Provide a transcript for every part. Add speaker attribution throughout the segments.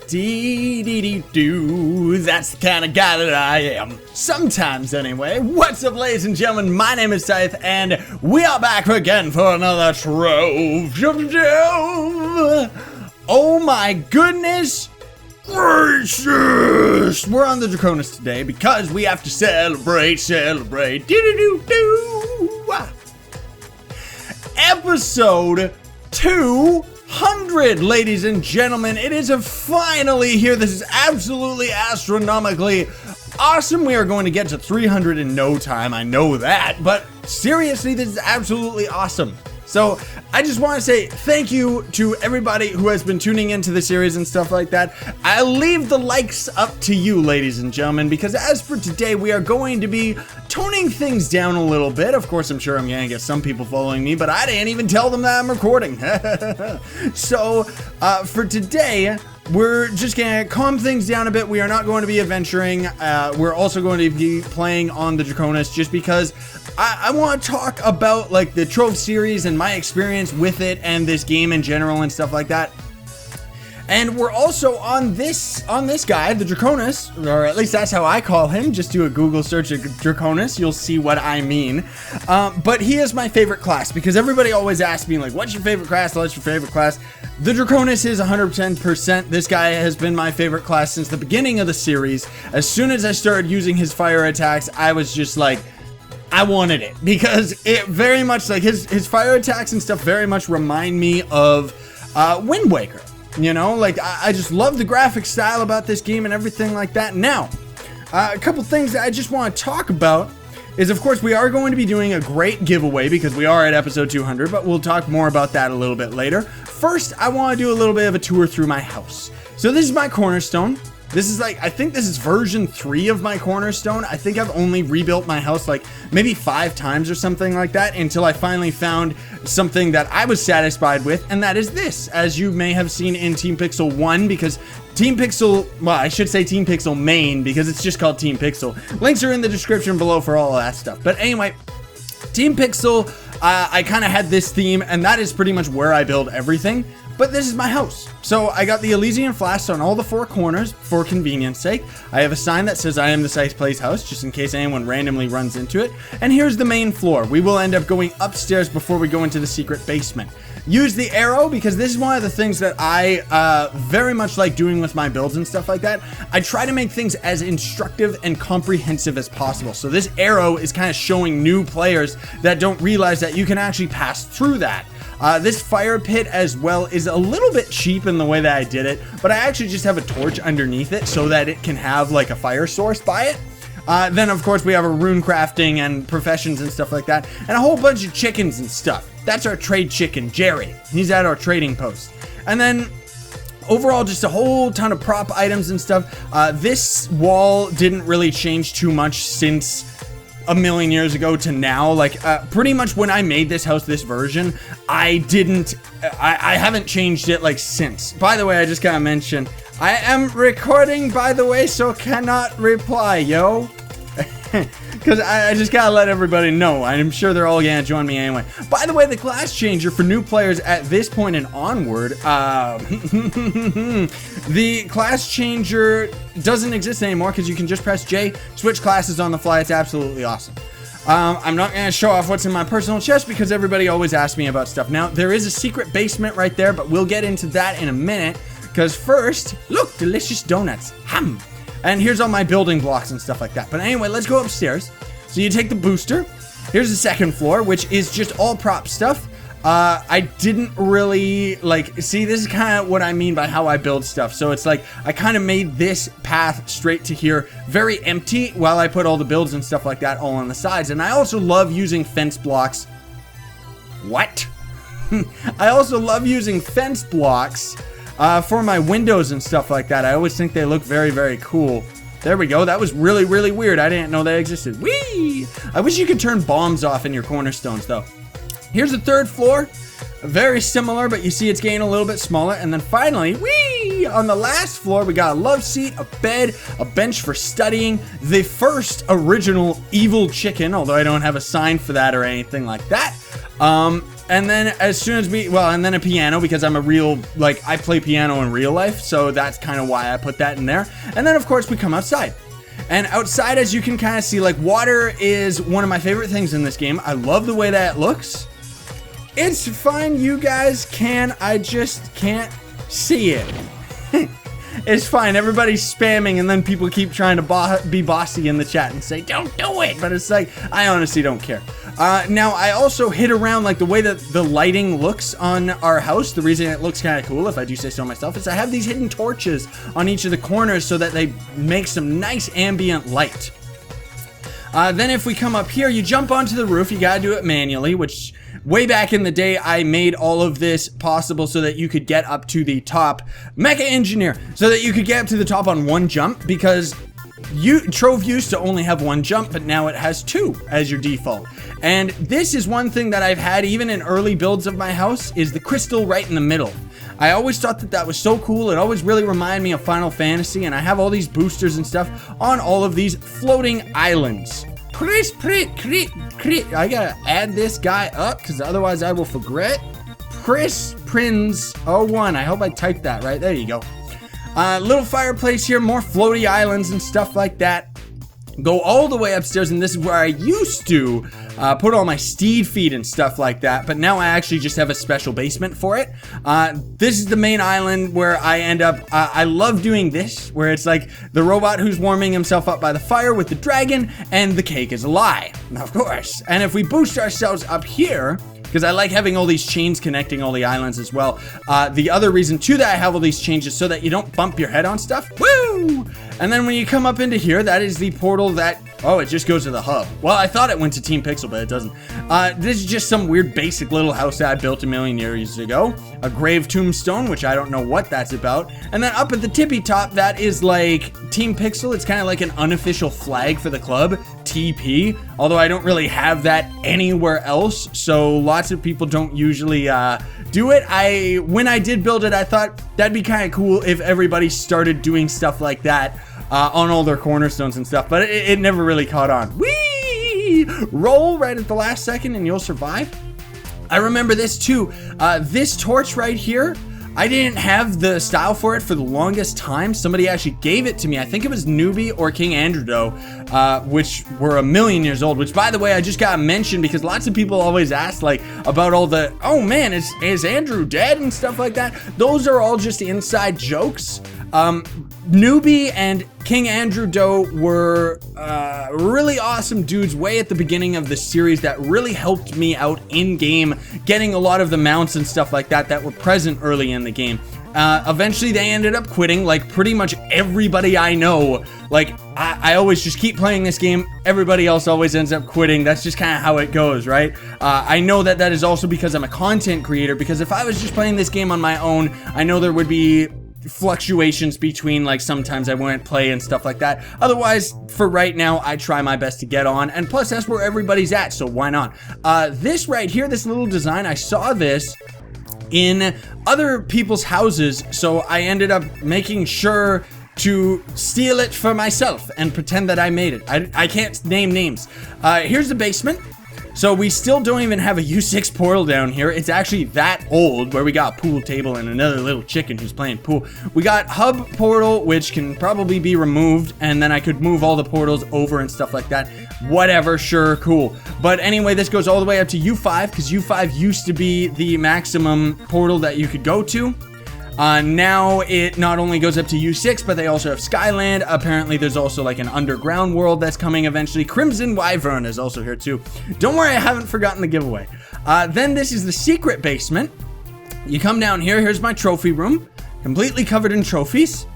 Speaker 1: Dee-dee-dee-dee-doo. That's the kind of guy that I am. Sometimes, anyway. What's up, ladies and gentlemen? My name is Scythe, and we are back again for another Trove. Oh my goodness gracious! We're on the Draconis today because we have to celebrate. Doo-doo-doo-doo. Episode 200, ladies and gentlemen. It is finally here. This is absolutely astronomically awesome. We are going to get to 300 in no time. I know that, but seriously, this is absolutely awesome. So I just want to say thank you to everybody who has been tuning into the series and stuff like that. I'll leave the likes up to you, ladies and gentlemen, because as for today, we are going to be toning things down a little bit. Of course, I'm sure I'm going to get some people following me, but I didn't even tell them that I'm recording. So for today, we're just going to calm things down a bit. We are not going to be adventuring. We're also going to be playing on the Draconis just because I want to talk about like the Trove series and my experience with it and this game in general and stuff like that. And we're also on this guy, the Draconis, or at least that's how I call him. Just do a Google search of Draconis, you'll see what I mean. But he is my favorite class because everybody always asks me like, what's your favorite class? What's your favorite class? The Draconis is 110%. This guy has been my favorite class since the beginning of the series. As soon as I started using his fire attacks, I was just like, I wanted it because it very much like his fire attacks and stuff very much remind me of Wind Waker. You know, like I just love the graphic style about this game and everything like that. Now, a couple things that I just want to talk about is, of course, we are going to be doing a great giveaway because we are at episode 200, but we'll talk more about that a little bit later. First, I want to do a little bit of a tour through my house. So this is my cornerstone. This is like, I think this is version 3 of my cornerstone. I think I've only rebuilt my house like maybe 5 times or something like that until I finally found something that I was satisfied with, and that is this, as you may have seen in Team Pixel 1, because Team Pixel, well, I should say Team Pixel main, because it's just called Team Pixel. Links are in the description below for all of that stuff. But anyway, Team Pixel, I kind of had this theme, and that is pretty much where I build everything. But this is my house. So I got the Elysian flasks on all the 4 corners for convenience sake. I have a sign that says I am the ScythePlays house, just in case anyone randomly runs into it. And here's the main floor. We will end up going upstairs before we go into the secret basement. Use the arrow because this is one of the things that I very much like doing with my builds and stuff like that. I try to make things as instructive and comprehensive as possible. So this arrow is kind of showing new players that don't realize that you can actually pass through that. This fire pit as well is a little bit cheap in the way that I did it, but I actually just have a torch underneath it so that it can have like a fire source by it. Then of course we have a rune crafting and professions and stuff like that, and a whole bunch of chickens and stuff. That's our trade chicken, Jerry. He's at our trading post. And then overall, just a whole ton of prop items and stuff. This wall didn't really change too much since a million years ago to now. Like pretty much when I made this house, this version, I haven't changed it like since. By the way, I just gotta mention, I am recording, by the way, so cannot reply, yo. Because I just gotta let everybody know. I'm sure they're all gonna join me anyway. By the way, the class changer for new players at this point and onward, the class changer doesn't exist anymore because you can just press J, switch classes on the fly. It's absolutely awesome. I'm not gonna show off what's in my personal chest because everybody always asks me about stuff. Now, there is a secret basement right there, but we'll get into that in a minute. Because first, look, delicious donuts. Ham. And here's all my building blocks and stuff like that. But anyway, let's go upstairs. So you take the booster. Here's the second floor, which is just all prop stuff. I didn't really, like, see, this is kind of what I mean by how I build stuff. So it's like, I kind of made this path straight to here very empty while I put all the builds and stuff like that all on the sides. And I also love using fence blocks. What? I also love using fence blocks for my windows and stuff like that. I always think they look very, very cool. There we go. That was really, really weird. I didn't know they existed. Whee! I wish you could turn bombs off in your cornerstones, though. Here's the 3rd floor. Very similar, but you see it's getting a little bit smaller. And then finally, whee! On the last floor, we got a love seat, a bed, a bench for studying, the first original evil chicken, although I don't have a sign for that or anything like that. And then as soon as and then a piano, because I'm a real, like, I play piano in real life, so that's kind of why I put that in there. And then, of course, we come outside. And outside, as you can kind of see, like, water is one of my favorite things in this game. I love the way that it looks. It's fine, you guys can, I just can't see it. It's fine, everybody's spamming, and then people keep trying to be bossy in the chat and say, don't do it, but it's like, I honestly don't care. Now, I also hit around, like, the way that the lighting looks on our house. The reason it looks kind of cool, if I do say so myself, is I have these hidden torches on each of the corners so that they make some nice ambient light. Then if we come up here, you jump onto the roof. You gotta do it manually, which way back in the day, I made all of this possible so that you could get up to the top. Mecha Engineer, so that you could get up to the top on one jump, because Trove used to only have one jump, but now it has two as your default. And this is one thing that I've had even in early builds of my house, is the crystal right in the middle. I always thought that that was so cool. It always really reminded me of Final Fantasy, and I have all these boosters and stuff on all of these floating islands. I gotta add this guy up, because otherwise I will forget. Prince01. I hope I typed that right. There you go. Little fireplace here, more floaty islands and stuff like that. Go all the way upstairs, and this is where I used to put all my steed feed and stuff like that, but now I actually just have a special basement for it. This is the main island where I end up, I love doing this, where it's like the robot who's warming himself up by the fire with the dragon, and the cake is a lie, of course. And if we boost ourselves up here, because I like having all these chains connecting all the islands as well. The other reason too that I have all these chains is so that you don't bump your head on stuff. Woo! And then when you come up into here, that is the portal that, oh, it just goes to the hub. Well, I thought it went to Team Pixel, but it doesn't. This is just some weird basic little house that I built a million years ago. A grave tombstone, which I don't know what that's about. And then up at the tippy top, that is like Team Pixel. It's kind of like an unofficial flag for the club, TP. Although I don't really have that anywhere else, so lots of people don't usually do it. When I did build it, I thought that'd be kind of cool if everybody started doing stuff like that on all their cornerstones and stuff, but it never really caught on. Whee! Roll right at the last second and you'll survive. I remember this too. This torch right here, I didn't have the style for it for the longest time. Somebody actually gave it to me. I think it was Newbie or King Andrew, which were a million years old, which by the way, I just got mentioned because lots of people always ask like about all the, oh man, is Andrew dead and stuff like that. Those are all just inside jokes. Newbie and King Andrew Doe were really awesome dudes way at the beginning of the series that really helped me out in game, getting a lot of the mounts and stuff like that that were present early in the game. Eventually they ended up quitting, like pretty much everybody I know. Like I always just keep playing this game, everybody else always ends up quitting. That's just kind of how it goes, right? I know that that is also because I'm a content creator, because if I was just playing this game on my own, I know there would be fluctuations between, like, sometimes I wouldn't play and stuff like that. Otherwise, for right now, I try my best to get on, and plus that's where everybody's at, so why not? This right here, this little design, I saw this in other people's houses, so I ended up making sure to steal it for myself and pretend that I made it. I can't name names. Here's the basement. So we still don't even have a U6 portal down here. It's actually that old, where we got a pool table and another little chicken who's playing pool. We got hub portal, which can probably be removed, and then I could move all the portals over and stuff like that. Whatever, sure, cool. But anyway, this goes all the way up to U5, because U5 used to be the maximum portal that you could go to. Now it not only goes up to U6, but they also have Skyland. Apparently there's also like an underground world that's coming eventually. Crimson Wyvern is also here too. Don't worry, I haven't forgotten the giveaway. Then this is the secret basement. You come down here, here's my trophy room, completely covered in trophies.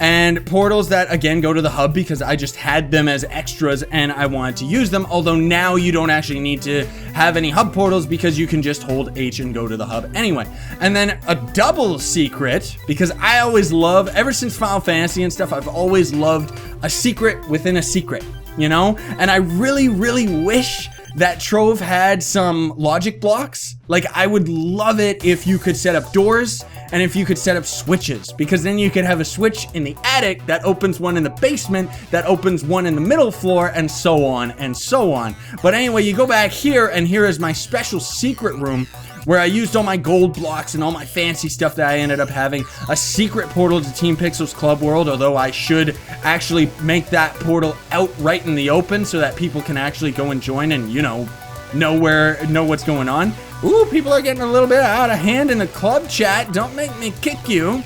Speaker 1: And portals that, again, go to the hub because I just had them as extras and I wanted to use them. Although now you don't actually need to have any hub portals because you can just hold H and go to the hub anyway. And then a double secret, because I always love, ever since Final Fantasy and stuff, I've always loved a secret within a secret, you know? And I really, really wish that Trove had some logic blocks. Like, I would love it if you could set up doors and if you could set up switches, because then you could have a switch in the attic that opens one in the basement, that opens one in the middle floor, and so on and so on. But anyway, you go back here, and here is my special secret room where I used all my gold blocks and all my fancy stuff that I ended up having. A secret portal to Team Pixel's Club World, although I should actually make that portal out right in the open so that people can actually go and join and, you know what's going on. Ooh, people are getting a little bit out of hand in the club chat. Don't make me kick you.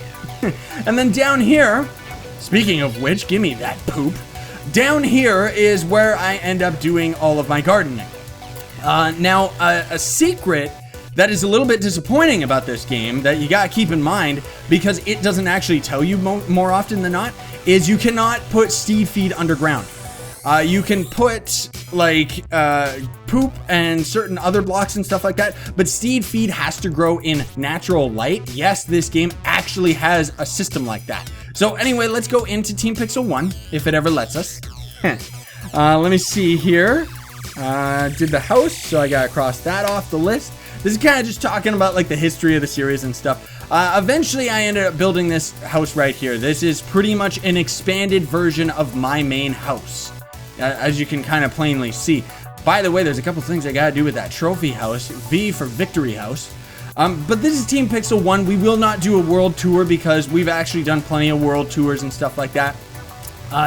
Speaker 1: And then down here, speaking of which, give me that poop. Down here is where I end up doing all of my gardening. Now, a secret that is a little bit disappointing about this game that you gotta keep in mind, because it doesn't actually tell you more often than not, is you cannot put steed feed underground. You can put like poop and certain other blocks and stuff like that, but steed feed has to grow in natural light. Yes, this game actually has a system like that. So anyway, let's go into Team Pixel 1, if it ever lets us. Let me see here. Did the house, so I gotta cross that off the list. This is kind of just talking about like the history of the series and stuff. Eventually I ended up building this house right here. This is pretty much an expanded version of my main house, as you can kind of plainly see. By the way, there's a couple things I gotta do with that trophy house. V for victory house. But this is Team Pixel 1. We will not do a world tour because we've actually done plenty of world tours and stuff like that.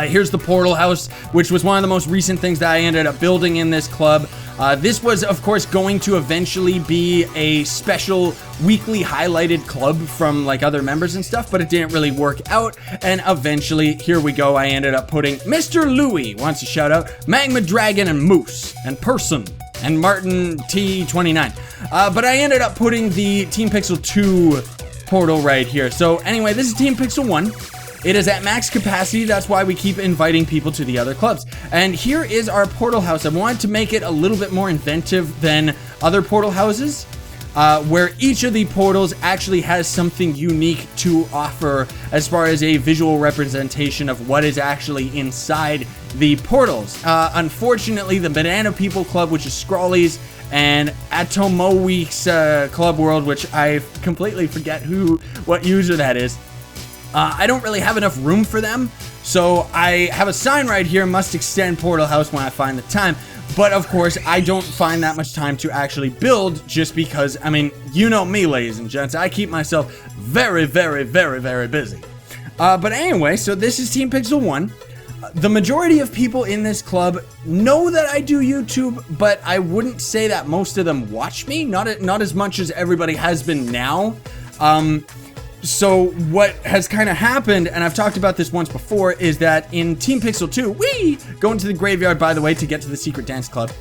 Speaker 1: Here's the portal house, which was one of the most recent things that I ended up building in this club. This was, of course, going to eventually be a special weekly highlighted club from like other members and stuff, but it didn't really work out. And eventually, here we go, I ended up putting Mr. Louie, wants a shout out, Magma Dragon and Moose and Person and Martin T29. But I ended up putting the Team Pixel 2 portal right here. So anyway, this is Team Pixel 1. It is at max capacity, that's why we keep inviting people to the other clubs. And here is our portal house. I wanted to make it a little bit more inventive than other portal houses, where each of the portals actually has something unique to offer as far as a visual representation of what is actually inside the portals. Unfortunately, the Banana People Club, which is Scrawly's, and Atomoweek's Club World, which I completely forget what user that is, I don't really have enough room for them, so I have a sign right here, must extend portal house when I find the time. But of course, I don't find that much time to actually build, just because, I mean, you know me, ladies and gents, I keep myself very, very, very, very busy. But anyway, so this is Team Pixel 1. The majority of people in this club know that I do YouTube, but I wouldn't say that most of them watch me, not as much as everybody has been now. So what has kind of happened, and I've talked about this once before, is that in Team Pixel 2, we go into the graveyard, by the way, to get to the secret dance club.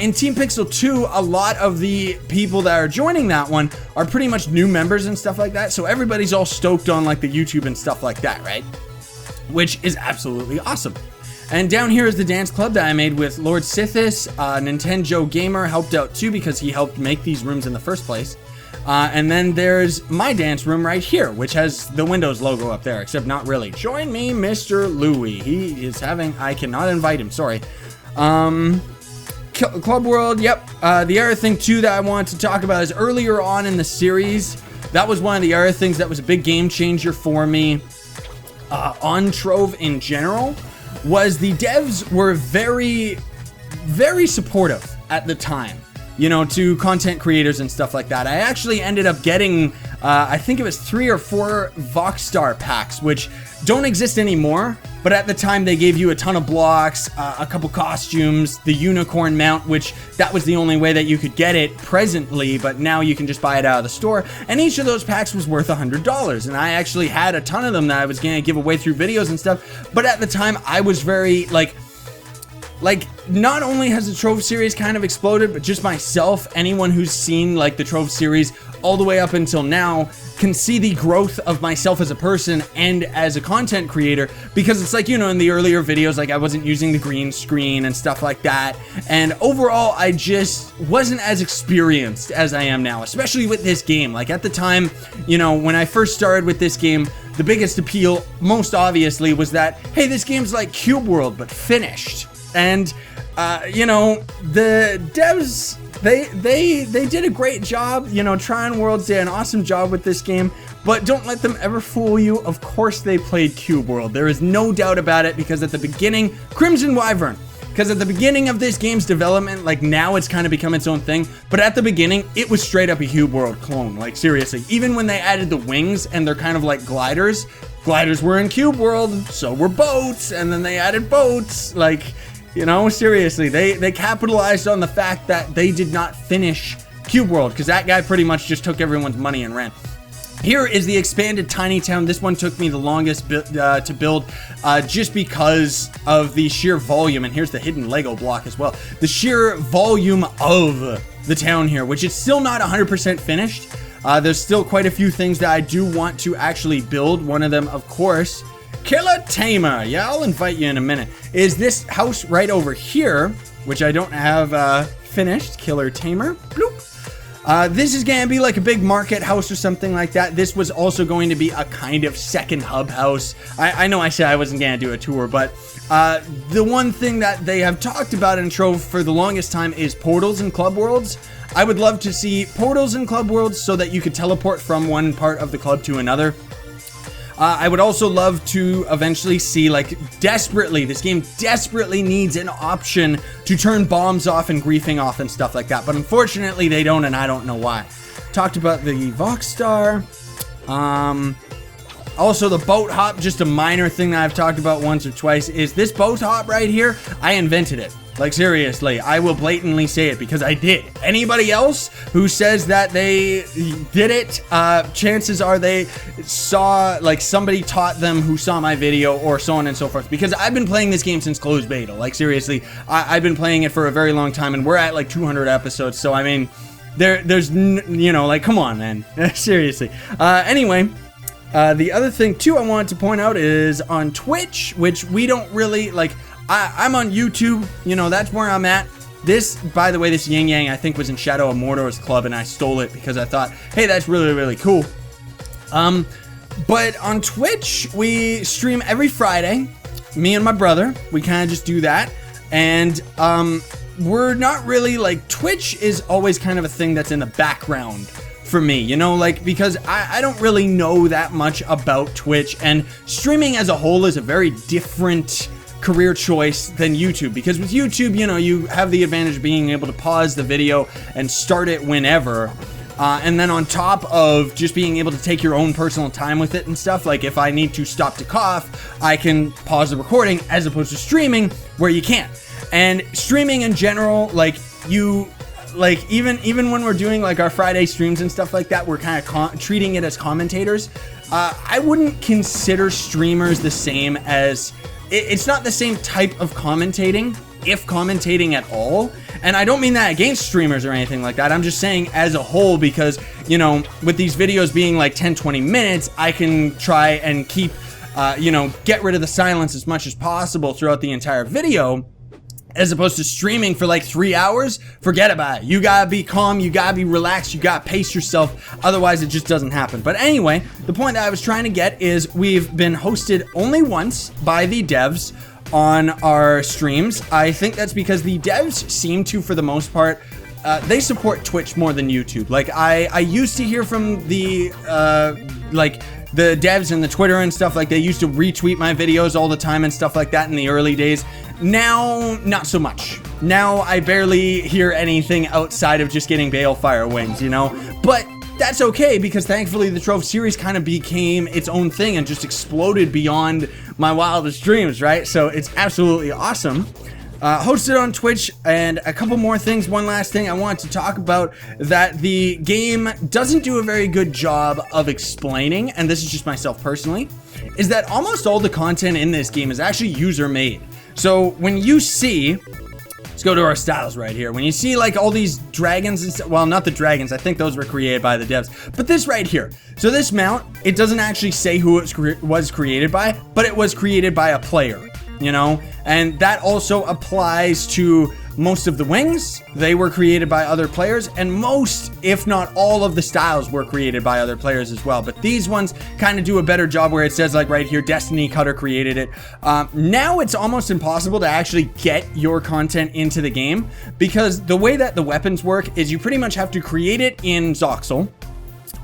Speaker 1: In Team Pixel 2, a lot of the people that are joining that one are pretty much new members and stuff like that. So everybody's all stoked on like the YouTube and stuff like that, right? Which is absolutely awesome. And down here is the dance club that I made with Lord Scythe. Nintendo Gamer helped out too because he helped make these rooms in the first place. And then there's my dance room right here, which has the Windows logo up there, except not really. Join me, Mr. Louie. He is having, I cannot invite him, sorry. Club World, yep. The other thing too that I wanted to talk about is earlier on in the series, that was one of the other things that was a big game changer for me on Trove in general, was the devs were very, very supportive at the time. You know, to content creators and stuff like that. I actually ended up getting, I think it was 3 or 4 Voxstar packs, which don't exist anymore, but at the time they gave you a ton of blocks, a couple costumes, the unicorn mount, which that was the only way that you could get it presently, but now you can just buy it out of the store, and each of those packs was worth $100, and I actually had a ton of them that I was gonna give away through videos and stuff, but at the time I was very, like, not only has the Trove series kind of exploded, but just myself, anyone who's seen like the Trove series all the way up until now can see the growth of myself as a person and as a content creator, because it's like, you know, in the earlier videos, like I wasn't using the green screen and stuff like that, and overall I just wasn't as experienced as I am now, especially with this game. Like at the time, you know, when I first started with this game, the biggest appeal, most obviously, was that, hey, this game's like Cube World but finished. And you know, the devs, they did a great job. You know, Tryon Worlds did an awesome job with this game, but don't let them ever fool you. Of course they played Cube World. There is no doubt about it, because at the beginning, Crimson Wyvern, because at the beginning of this game's development, like now it's kind of become its own thing, but at the beginning, it was straight up a Cube World clone, like seriously. Even when they added the wings and they're kind of like gliders were in Cube World, so were boats, and then they added boats, like, you know, seriously, they capitalized on the fact that they did not finish Cube World, because that guy pretty much just took everyone's money and ran. Here is the expanded Tiny Town. This one took me the longest to build just because of the sheer volume. And here's the hidden Lego block as well. The sheer volume of the town here, which is still not 100% finished. There's still quite a few things that I do want to actually build. One of them, of course, Killer Tamer. Yeah, I'll invite you in a minute. Is this house right over here, which I don't have finished. Killer Tamer. Bloop. This is going to be like a big market house or something like that. This was also going to be a kind of second hub house. I know I said I wasn't going to do a tour, but the one thing that they have talked about in Trove for the longest time is portals and club worlds. I would love to see portals and club worlds so that you could teleport from one part of the club to another. I would also love to eventually see, like, this game desperately needs an option to turn bombs off and griefing off and stuff like that. But unfortunately, they don't, and I don't know why. Talked about the Vox Star. Also, the boat hop, just a minor thing that I've talked about once or twice, is this boat hop right here. I invented it. Like, seriously, I will blatantly say it because I did. Anybody else who says that they did it, chances are they saw, like, somebody taught them who saw my video or so on and so forth. Because I've been playing this game since closed beta. Like, seriously, I've been playing it for a very long time, and we're at, like, 200 episodes. So, I mean, there's, you know, like, come on, man. Seriously. Anyway, the other thing, too, I wanted to point out is on Twitch, which we don't really, like... I'm on YouTube, you know, that's where I'm at. This, by the way, this Yin Yang, I think was in Shadow of Mordor's club, and I stole it because I thought, hey, that's really, really cool. But on Twitch, we stream every Friday. Me and my brother, we kind of just do that. And we're not really, like, Twitch is always kind of a thing that's in the background for me, you know, like, because I don't really know that much about Twitch, and streaming as a whole is a very different career choice than YouTube, because with YouTube, you know, you have the advantage of being able to pause the video and start it whenever, and then on top of just being able to take your own personal time with it and stuff, like if I need to stop to cough, I can pause the recording, as opposed to streaming where you can't. And streaming in general, like, you, like, even when we're doing like our Friday streams and stuff like that, we're kind of treating it as commentators. I wouldn't consider streamers the same as... It's not the same type of commentating, if commentating at all. And I don't mean that against streamers or anything like that. I'm just saying as a whole, because, you know, with these videos being like 10-20 minutes, I can try and keep, you know, get rid of the silence as much as possible throughout the entire video. As opposed to streaming for like 3 hours, forget about it. You gotta be calm, you gotta be relaxed, you gotta pace yourself, otherwise it just doesn't happen. But anyway, the point that I was trying to get is we've been hosted only once by the devs on our streams. I think that's because the devs seem to, for the most part, they support Twitch more than YouTube. Like, I used to hear from the, like, the devs and the Twitter and stuff, like they used to retweet my videos all the time and stuff like that in the early days. Now, not so much. Now, I barely hear anything outside of just getting Balefire wings, you know? But that's okay, because thankfully the Trove series kind of became its own thing and just exploded beyond my wildest dreams, right? So it's absolutely awesome. Hosted on Twitch, and a couple more things. One last thing I wanted to talk about that the game doesn't do a very good job of explaining, and this is just myself personally, is that almost all the content in this game is actually user-made. So when you see, let's go to our styles right here. When you see like all these dragons and stuff, well, not the dragons, I think those were created by the devs, but this right here. So this mount, it doesn't actually say who it was created by, but it was created by a player. You know, and that also applies to most of the wings. They were created by other players, and most, if not all, of the styles were created by other players as well. But these ones kind of do a better job, where it says like right here, Destiny Cutter created it. Now it's almost impossible to actually get your content into the game, because the way that the weapons work is you pretty much have to create it in Voxel,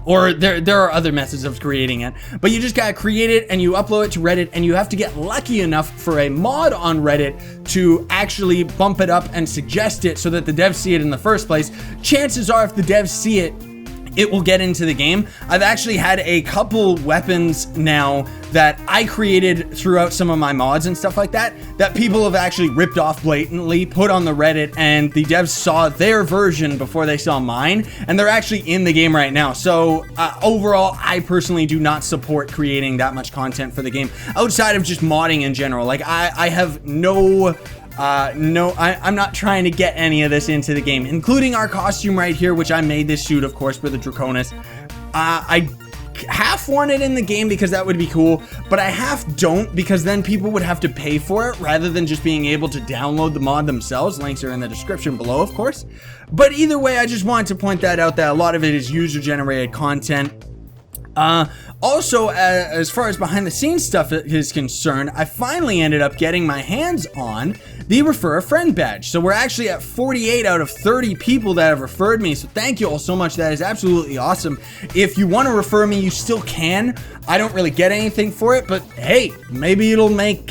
Speaker 1: Or there are other methods of creating it, but you just gotta create it and you upload it to Reddit, and you have to get lucky enough for a mod on Reddit to actually bump it up and suggest it so that the devs see it in the first place. Chances are, if the devs see it, it will get into the game. I've actually had a couple weapons now that I created throughout some of my mods and stuff like that, that people have actually ripped off blatantly, put on the Reddit, and the devs saw their version before they saw mine, and they're actually in the game right now. So overall, I personally do not support creating that much content for the game, outside of just modding in general. Like, I have I'm not trying to get any of this into the game, including our costume right here, which I made this suit, of course, for the Draconis. I half want it in the game because that would be cool, but I half don't, because then people would have to pay for it rather than just being able to download the mod themselves. Links are in the description below, of course. But either way, I just wanted to point that out, that a lot of it is user-generated content. Also, as far as behind the scenes stuff is concerned, I finally ended up getting my hands on the Refer a Friend badge. So we're actually at 48 out of 30 people that have referred me. So thank you all so much. That is absolutely awesome. If you want to refer me, you still can. I don't really get anything for it, but hey, maybe it'll make,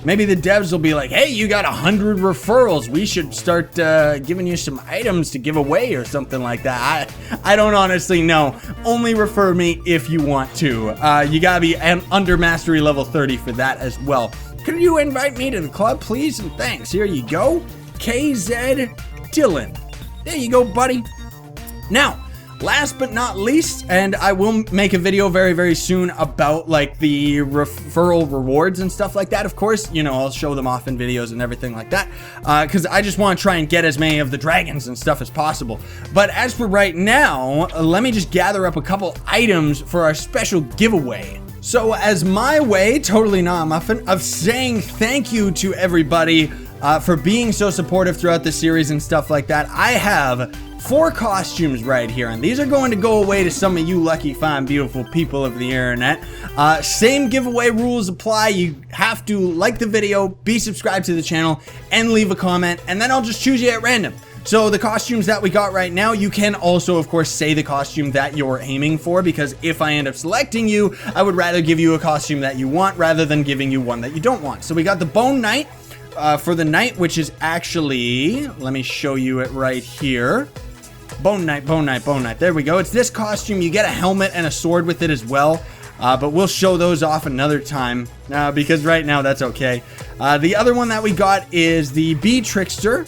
Speaker 1: maybe the devs will be like, hey, you got 100 referrals. We should start giving you some items to give away or something like that. I don't honestly know. Only refer me if you want to. You gotta be under mastery level 30 for that as well. Could you invite me to the club, please? And thanks. Here you go. KZ Dylan. There you go, buddy. Now, last but not least, and I will make a video very, very soon about like the referral rewards and stuff like that. Of course, you know, I'll show them off in videos and everything like that, because I just want to try and get as many of the dragons and stuff as possible. But as for right now, let me just gather up a couple items for our special giveaway. So as my way, totally not a muffin, of saying thank you to everybody for being so supportive throughout the series and stuff like that, I have 4 costumes right here, and these are going to go away to some of you lucky, fine, beautiful people of the internet. Same giveaway rules apply. You have to like the video, be subscribed to the channel, and leave a comment, and then I'll just choose you at random. So the costumes that we got right now, you can also, of course, say the costume that you're aiming for, because if I end up selecting you, I would rather give you a costume that you want rather than giving you one that you don't want. So we got the Bone Knight for the Knight, which is actually, let me show you it right here. Bone Knight, Bone Knight, Bone Knight. There we go. It's this costume. You get a helmet and a sword with it as well. But we'll show those off another time, because right now that's okay. The other one that we got is the Bee Trickster,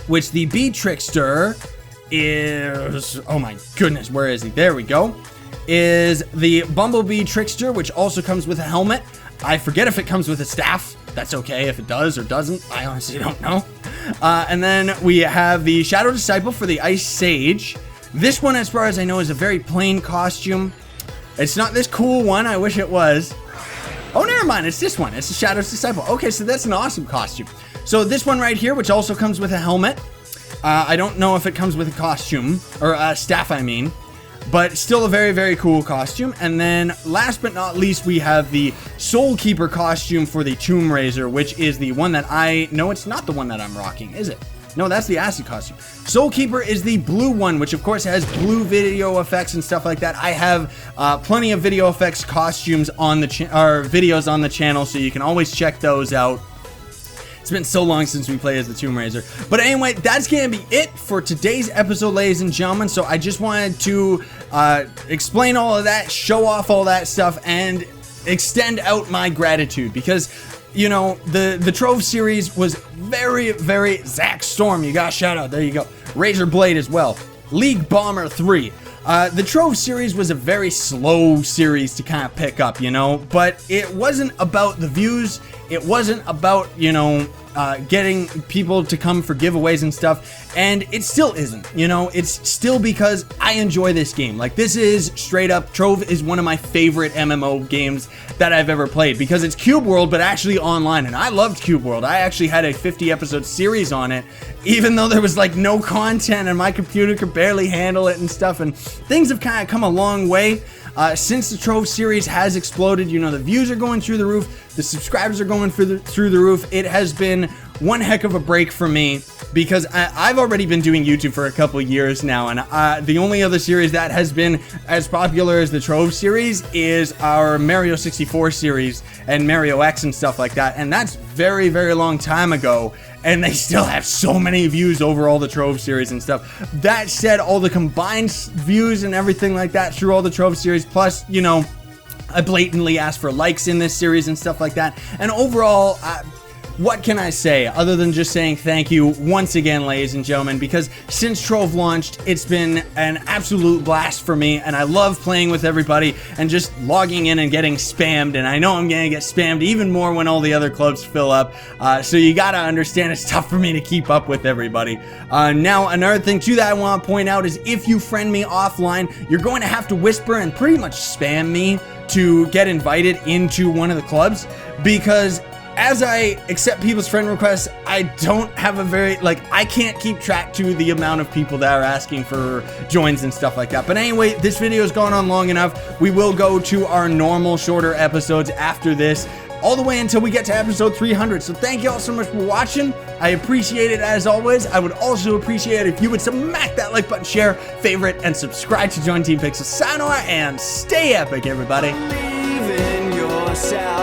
Speaker 1: which the Bee Trickster is, oh my goodness, where is he? There we go. Is the Bumblebee Trickster, which also comes with a helmet. I forget if it comes with a staff. That's okay if it does or doesn't. I honestly don't know. And then we have the Shadow Disciple for the Ice Sage. This one, as far as I know, is a very plain costume. It's not this cool one. I wish it was. Oh, never mind. It's this one. It's the Shadow's Disciple. Okay, so that's an awesome costume. So this one right here, which also comes with a helmet. I don't know if it comes with a costume, or a staff, I mean. But still a very, very cool costume. And then last but not least, we have the Soul Keeper costume for the Tomb Raiser, which is the one that no, it's not the one that I'm rocking, is it? No, that's the acid costume. Soul Keeper is the blue one, which of course has blue video effects and stuff like that. I have plenty of video effects costumes on the videos on the channel, so you can always check those out. It's been so long since we played as the Tomb Raiser. But anyway, that's going to be it for today's episode, ladies and gentlemen. So I just wanted to explain all of that, show off all that stuff, and extend out my gratitude. Because, you know, the Trove series was very, very... Zach Storm, you got a shout out. There you go. Razor Blade as well. League Bomber 3. The Trove series was a very slow series to kind of pick up, you know, but it wasn't about the views. It wasn't about, you know, getting people to come for giveaways and stuff, and it still isn't, you know. It's still because I enjoy this game. Like, this is straight up, Trove is one of my favorite MMO games that I've ever played, because it's Cube World, but actually online, and I loved Cube World. I actually had a 50-episode series on it, even though there was like no content and my computer could barely handle it and stuff, and things have kind of come a long way. Since the Trove series has exploded, you know, the views are going through the roof, the subscribers are going through the roof. It has been one heck of a break for me because I've already been doing YouTube for a couple years now, and the only other series that has been as popular as the Trove series is our Mario 64 series and Mario X and stuff like that, and that's very, very long time ago, and they still have so many views over all the Trove series and stuff. That said, all the combined views and everything like that through all the Trove series, plus, you know, I blatantly asked for likes in this series and stuff like that, and overall, what can I say other than just saying thank you once again, ladies and gentlemen, because since Trove launched, it's been an absolute blast for me, and I love playing with everybody and just logging in and getting spammed, and I know I'm gonna get spammed even more when all the other clubs fill up, so you gotta understand it's tough for me to keep up with everybody. Now, another thing too that I want to point out is if you friend me offline, you're going to have to whisper and pretty much spam me to get invited into one of the clubs, because as I accept people's friend requests, I don't have a very, I can't keep track to the amount of people that are asking for joins and stuff like that. But anyway, this video has gone on long enough. We will go to our normal shorter episodes after this, all the way until we get to episode 300. So thank you all so much for watching. I appreciate it as always. I would also appreciate it if you would smack that like button, share, favorite, and subscribe to join Team Pixel. Sayonara and stay epic, everybody.
Speaker 2: Believe in yourself.